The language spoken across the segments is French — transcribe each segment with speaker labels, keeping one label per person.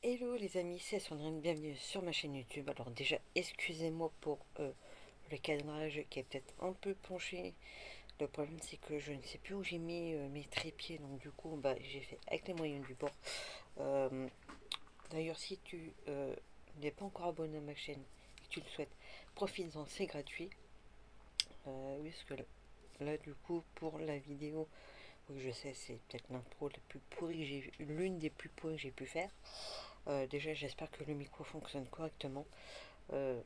Speaker 1: Hello les amis, c'est Sandrine, bienvenue sur ma chaîne YouTube. Alors déjà, excusez-moi pour le cadrage qui est peut-être un peu penché. Le problème c'est que je ne sais plus où j'ai mis mes trépieds, donc du coup j'ai fait avec les moyens du bord. Euh, D'ailleurs, si tu n'es pas encore abonné à ma chaîne et que tu le souhaites, profite-en, c'est gratuit. Oui, parce que là du coup pour la vidéo, oui je sais, c'est peut-être l'intro la plus pourrie que j'ai vu, l'une des plus pourries que j'ai pu faire. Déjà, j'espère que le micro fonctionne correctement. Euh,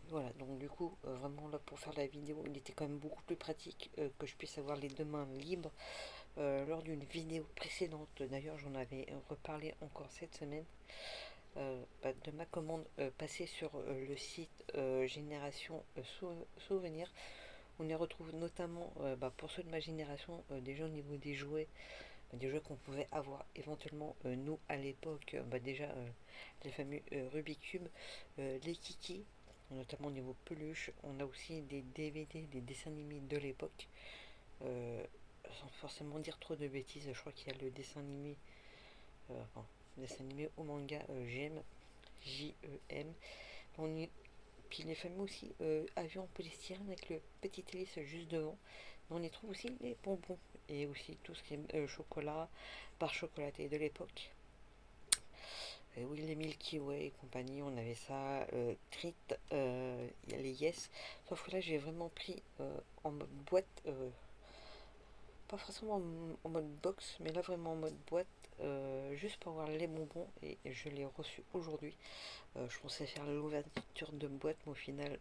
Speaker 1: voilà, donc du coup, vraiment là pour faire la vidéo, il était quand même beaucoup plus pratique que je puisse avoir les deux mains libres. Lors d'une vidéo précédente, d'ailleurs, j'en avais reparlé encore cette semaine, de ma commande passée sur le site Génération Souvenir. On y retrouve notamment, pour ceux de ma génération, déjà au niveau des jeux qu'on pouvait avoir éventuellement nous à l'époque, les fameux Rubik's Cube, les Kiki, notamment au niveau peluche. On a aussi des DVD, des dessins animés de l'époque. Euh, Sans forcément dire trop de bêtises, je crois qu'il y a le dessin animé, dessin animé au manga j'aime, J-E-M. Puis les fameux aussi avions en polystyrène avec le petit hélice juste devant. On y trouve aussi les bonbons et aussi tout ce qui est chocolat, barre chocolaté de l'époque. Oui, les Milky Way et compagnie, on avait ça. Crit, il y a les Yes. Sauf que là, j'ai vraiment pris en mode boîte, pas forcément en mode box, mais là vraiment en mode boîte, juste pour avoir les bonbons. Et je l'ai reçu aujourd'hui. Je pensais faire l'ouverture de boîte, mais au final,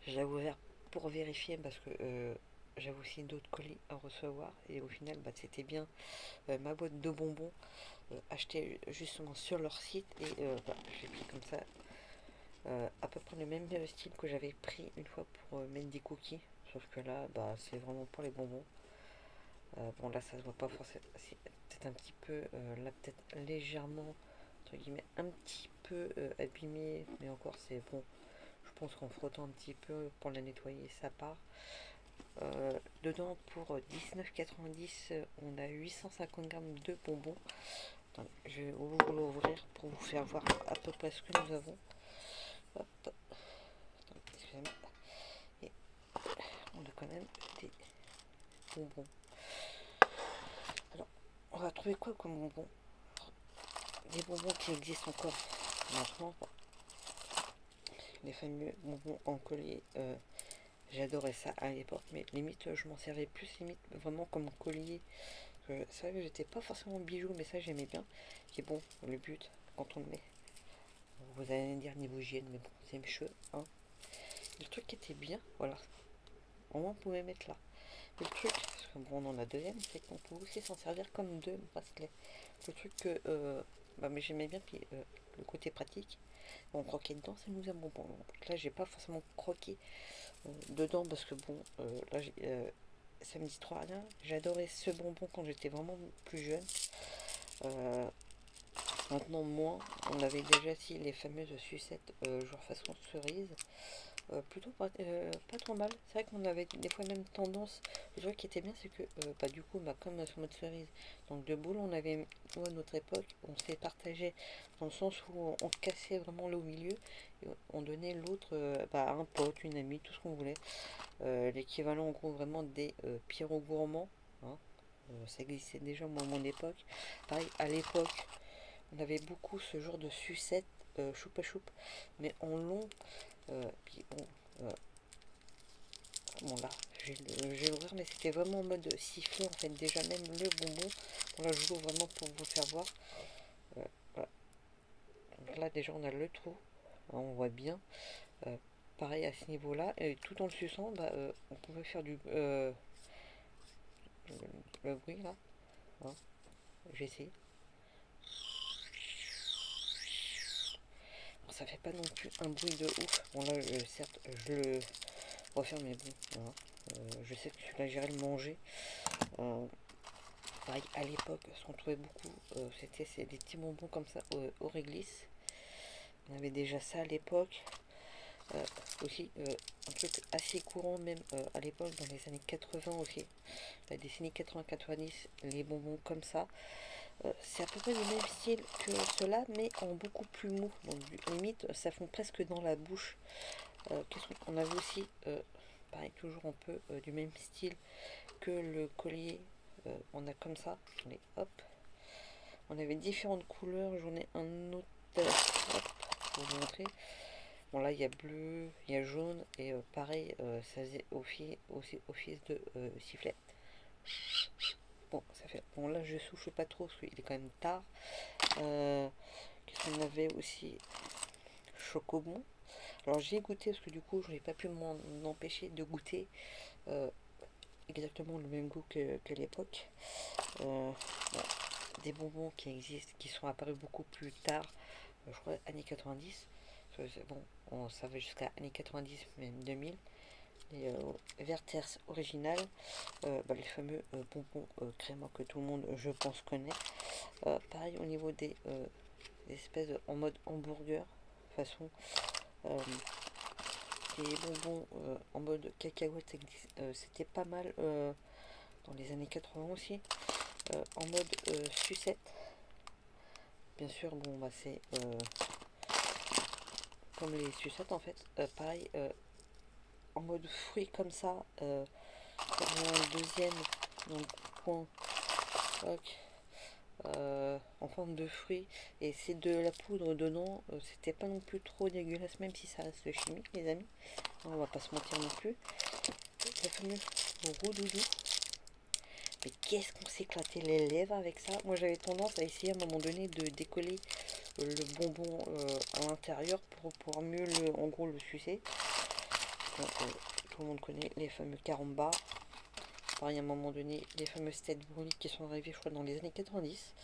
Speaker 1: je l'ai ouvert pour vérifier parce que j'avais aussi d'autres colis à recevoir. Et au final, c'était bien ma boîte de bonbons achetée justement sur leur site. Et j'ai pris comme ça à peu près le même style que j'avais pris une fois pour mettre des cookies. Sauf que là, c'est vraiment pour les bonbons. Bon, là, ça se voit pas forcément. C'est peut-être un petit peu, là, peut-être légèrement, entre guillemets, un petit peu abîmé. Mais encore, c'est bon. Je pense qu'en frottant un petit peu pour la nettoyer, ça part. Dedans, pour 19,90, on a 850 grammes de bonbons. Attendez, je vais vous l'ouvrir pour vous faire voir à peu près ce que nous avons. Hop. Attendez, excusez-moi. Et on a quand même des bonbons. Alors, on va trouver quoi comme bonbons? Des bonbons qui existent encore maintenant. Les fameux bonbons en collier. J'adorais ça à l'époque, mais limite, je m'en servais plus, limite, vraiment comme collier. C'est vrai que j'étais pas forcément bijou, mais ça j'aimais bien. Et bon, le but, quand on le met, vous allez me dire niveau hygiène, mais bon, c'est mes cheveux, hein. Le truc qui était bien, voilà, au moins on pouvait mettre là. Le truc, parce que bon, on en a deuxième, c'est qu'on peut aussi s'en servir comme deux bracelets. Le truc que mais j'aimais bien, puis le côté pratique, on croquait dedans, ça nous a bonbon. Donc là, j'ai pas forcément croqué dedans parce que bon, là, ça me dit trop rien. J'adorais ce bonbon quand j'étais vraiment plus jeune. Euh, Maintenant, moins. On avait déjà si les fameuses sucettes, genre façon cerise. Plutôt pas trop mal. C'est vrai qu'on avait des fois même tendance. Le truc qui était bien, c'est que du coup, comme sur mode cerise, donc de boules, on avait, nous, à notre époque, on s'est partagé dans le sens où on cassait vraiment là au milieu et on donnait l'autre à un pote, une amie, tout ce qu'on voulait. L'équivalent en gros vraiment des Pierrot gourmands, hein. Ça existait déjà moi à mon époque. Pareil, à l'époque, on avait beaucoup ce genre de sucettes choupa choup, mais en long. Puis bon, bon là, je vais l'ouvrir, mais c'était vraiment en mode sifflet en fait. Déjà même le bonbon. Bon là, je l'ouvre vraiment pour vous faire voir. Voilà. Donc là déjà on a le trou, hein, on voit bien. Euh, Pareil à ce niveau-là, et tout en le suçant, on pouvait faire le bruit là. Hein. J'ai essayé. Bon, ça fait pas non plus un bruit de ouf. Bon là, certes, je le referme, mais bon, voilà. Je sais que celui-là, j'irai le manger. Pareil, à l'époque, ce qu'on trouvait beaucoup, c'est des petits bonbons comme ça au réglisse. On avait déjà ça à l'époque. Aussi, un truc assez courant même à l'époque, dans les années 80 aussi. La décennie 80-90, les bonbons comme ça. C'est à peu près du même style que cela, mais en beaucoup plus mou. Donc limite, ça fond presque dans la bouche. On avait aussi, pareil, toujours un peu du même style que le collier. On a comme ça. Allez, hop. On avait différentes couleurs. J'en ai un autre. Hop, pour vous montrer. Bon, là, il y a bleu, il y a jaune. Et pareil, ça faisait aussi office de sifflet. Bon, ça fait. Bon, là, je souffle pas trop parce qu'il est quand même tard. Qu'est-ce qu'on avait aussi? Chocobon. Alors, j'ai goûté parce que du coup, je n'ai pas pu m'en empêcher de goûter exactement le même goût que l'époque. Bon, des bonbons qui existent, qui sont apparus beaucoup plus tard, je crois, années 90. Bon, on savait jusqu'à années 90, même 2000. Les Werther's original, les fameux bonbons crémeux que tout le monde, je pense, connaît. Pareil au niveau des espèces en mode hamburger, façon des bonbons en mode cacahuète, c'était pas mal dans les années 80 aussi. En mode sucette, bien sûr, bon, bah c'est comme les sucettes en fait. Pareil, en mode fruit comme ça, un deuxième, donc point, en forme de fruits, et c'est de la poudre dedans. C'était pas non plus trop dégueulasse, même si ça reste chimique, les amis. On va pas se mentir non plus. Le fameux Roudoudou. Mais qu'est-ce qu'on s'éclatait les lèvres avec ça. Moi j'avais tendance à essayer à un moment donné de décoller le bonbon à l'intérieur pour pouvoir mieux en gros le sucer. Donc, tout le monde connaît les fameux carambars. Pareil, à un moment donné, les fameux State Brownie qui sont arrivés, je crois, dans les années 90.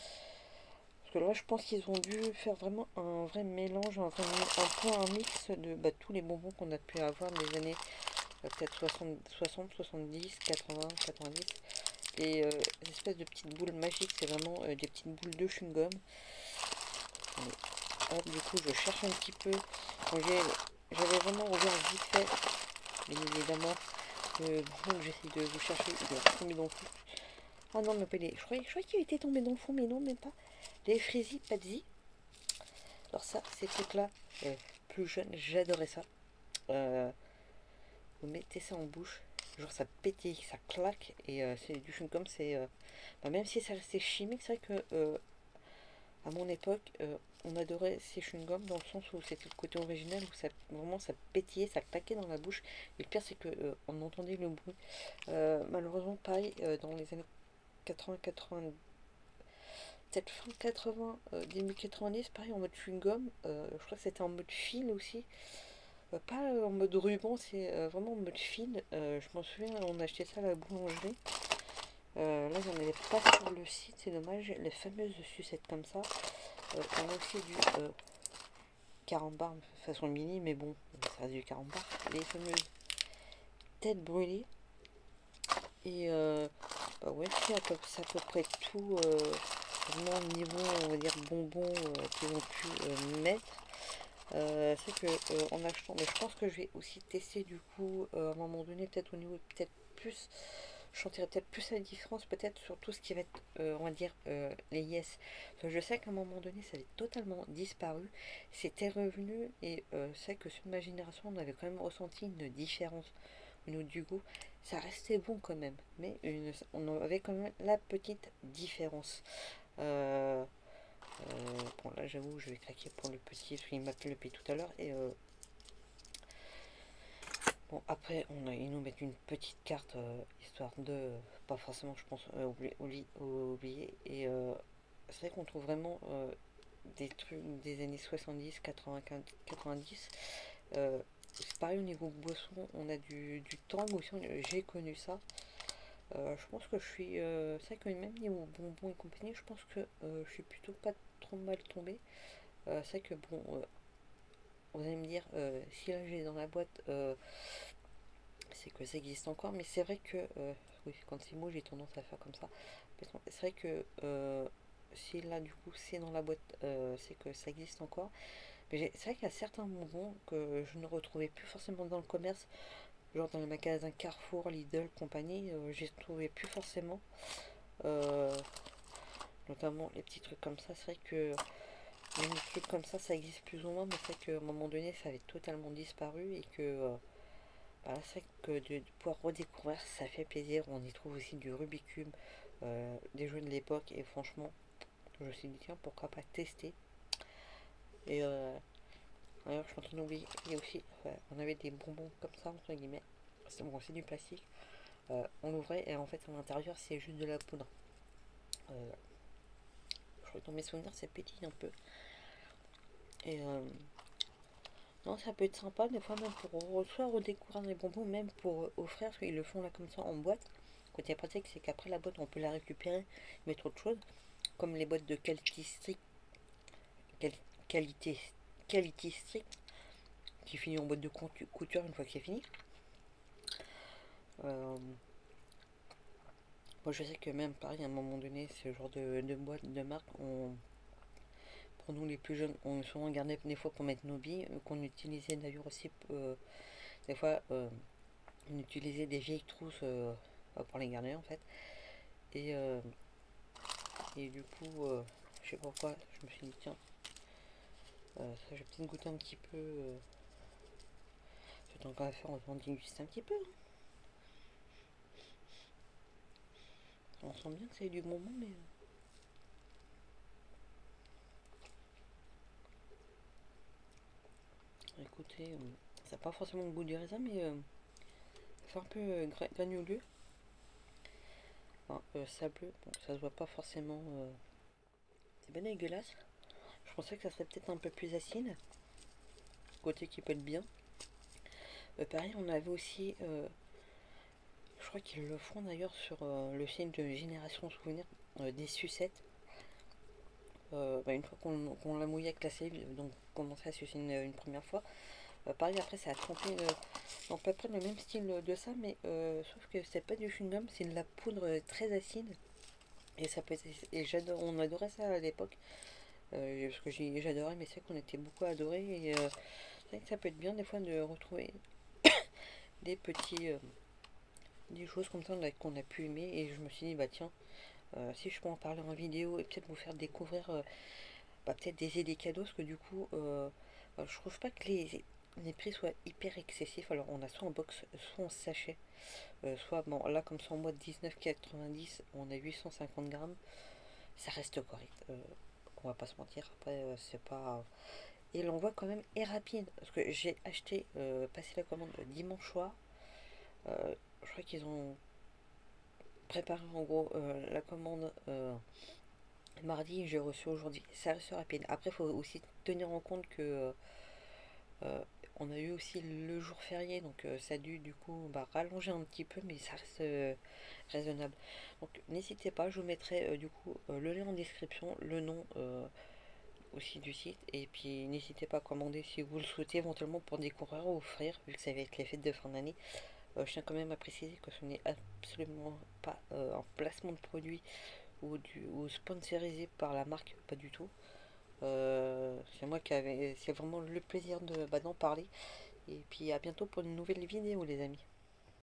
Speaker 1: Parce que là, je pense qu'ils ont dû faire vraiment un vrai mélange, un peu un mix de tous les bonbons qu'on a pu avoir dans les années peut-être 60, 70, 80, 90. Et les espèces de petites boules magiques, c'est vraiment des petites boules de chewing-gum. Du coup, je cherche un petit peu. J'avais vraiment ouvert vite fait, bien évidemment. Donc j'essaie de vous chercher. Il est tombé dans le fond. Ah non, mais pas les. Je croyais qu'il était tombé dans le fond, mais non, même pas. Les Freezy Pazzi. Alors ça, ces trucs-là, plus jeune, j'adorais ça. Vous mettez ça en bouche, genre ça pétille, ça claque, et c'est du chewing-gum, c'est... même si ça restait chimique, c'est vrai que à mon époque, on adorait ces chewing-gums dans le sens où c'était le côté original, où ça, vraiment ça pétillait, ça claquait dans la bouche. Et le pire, c'est que on entendait le bruit. Malheureusement, pareil, dans les années 80, 80, peut-être fin 80, début 90, pareil en mode chewing-gum, je crois que c'était en mode fil aussi. Pas en mode ruban, c'est vraiment en mode fil. Je m'en souviens, on achetait ça à la boulangerie. Là, j'en avais pas sur le site, c'est dommage. Les fameuses sucettes comme ça. On a aussi du carambar façon mini, mais bon, ça reste du carambar. Les fameuses têtes brûlées. Et ouais, c'est à peu près tout vraiment niveau, on va dire, bonbons qu'ils ont pu mettre. C'est que en achetant, mais je pense que je vais aussi tester du coup à un moment donné, peut-être au niveau, peut-être plus, je sentirai peut-être plus la différence, peut-être sur tout ce qui va être, on va dire, les yes. Parce que je sais qu'à un moment donné, ça avait totalement disparu, c'était revenu, et c'est que sur ma génération, on avait quand même ressenti une différence au niveau du goût. Ça restait bon quand même, mais on avait quand même la petite différence. Euh, bon, là, j'avoue, je vais craquer pour le petit, parce qu'il m'appelle depuis tout à l'heure. Et bon, après, ils nous mettent une petite carte, histoire de, pas forcément, je pense, oublier. Et c'est vrai qu'on trouve vraiment des trucs des années 70, 80, 90. C'est pareil au niveau boisson, on a du Tang aussi, j'ai connu ça. Je pense que je suis. C'est vrai que même niveau bonbons et compagnie, je pense que je suis plutôt pas trop mal tombé. C'est vrai que bon, vous allez me dire, si là j'ai dans la boîte, c'est que ça existe encore, mais c'est vrai que, oui, quand c'est mou, j'ai tendance à faire comme ça. C'est vrai que si là du coup c'est dans la boîte, c'est que ça existe encore. Mais c'est vrai qu'il y a certains bonbons que je ne retrouvais plus forcément dans le commerce, genre dans les magasins Carrefour, Lidl, compagnie, j'ai trouvé plus forcément. Euh, Notamment les petits trucs comme ça, c'est vrai que même des trucs comme ça existe plus ou moins, mais c'est vrai qu'à un moment donné ça avait totalement disparu et que bah, c'est vrai que de pouvoir redécouvrir ça fait plaisir. On y trouve aussi du Rubik's Cube, des jeux de l'époque, et franchement je me suis dit tiens pourquoi pas tester. Et d'ailleurs je suis en train d'oublier, il y a aussi, on avait des bonbons comme ça entre guillemets, c'est bon, c'est du plastique. On l'ouvrait et en fait à l'intérieur c'est juste de la poudre. Euh, je crois que dans mes souvenirs c'est petit un peu. Et non, ça peut être sympa des fois même pour soit redécouvrir des bonbons, même pour offrir, parce qu'ils le font là comme ça en boîte. Côté pratique, c'est qu'après la boîte on peut la récupérer, mettre autre chose, comme les boîtes de qualité strict, quali- qualité, qualité strict, qui finit en boîte de couture une fois que c'est fini. Euh, Moi je sais que même pareil à un moment donné, ce genre de boîte de marque, pour nous les plus jeunes, on a souvent gardé des fois pour mettre nos billes, qu'on utilisait d'ailleurs aussi des fois on utilisait des vieilles trousses pour les garder en fait. Et, et du coup, je sais pas pourquoi, je me suis dit tiens, ça je vais peut-être goûter un petit peu. C'est encore à faire, on va en déguster un petit peu. On sent bien que c'est du bonbon, mais écoutez, ça n'a pas forcément le goût du raisin, mais ça fait un peu granuleux, enfin, sableux. Bon, ça se voit pas forcément. C'est bien dégueulasse. Je pensais que ça serait peut-être un peu plus acide, côté qui peut être bien. Pareil, on avait aussi, je crois qu'ils le font d'ailleurs sur le film de Génération Souvenir, des sucettes. Bah, une fois qu'on l'a mouillé avec la salive, donc commencer à sucer une première fois. Pareil, après, ça a trempé dans à peu près le même style de ça, mais sauf que c'est pas du chewing-gum, c'est de la poudre très acide. Et ça peut être, et j'adore, on adorait ça à l'époque, parce que j'adorais, mais c'est qu'on était beaucoup adorés. Et c'est vrai que ça peut être bien des fois de retrouver des petits, des choses comme ça qu'on a pu aimer. Et je me suis dit, bah tiens, si je peux en parler en vidéo et peut-être vous faire découvrir bah, peut-être des idées cadeaux, parce que du coup, je trouve pas que les prix soient hyper excessifs. Alors, on a soit en box, soit en sachet, soit, bon, là, comme ça en boîte 19,90, on a 850 grammes, ça reste correct. On va pas se mentir, après, c'est pas. Et l'envoi, quand même, est rapide, parce que j'ai acheté, passé la commande dimanche soir. Je crois qu'ils ont préparé en gros la commande mardi, j'ai reçu aujourd'hui. Ça reste rapide. Après, il faut aussi tenir en compte que on a eu aussi le jour férié, donc ça a dû du coup bah, rallonger un petit peu, mais ça reste raisonnable. Donc n'hésitez pas, je vous mettrai du coup le lien en description, le nom aussi du site, et puis n'hésitez pas à commander si vous le souhaitez éventuellement pour découvrir ou offrir, vu que ça va être les fêtes de fin d'année. Je tiens quand même à préciser que ce n'est absolument pas un placement de produit ou sponsorisé par la marque, pas du tout. C'est moi qui avais, c'est vraiment le plaisir de d'en parler. Et puis à bientôt pour une nouvelle vidéo les amis.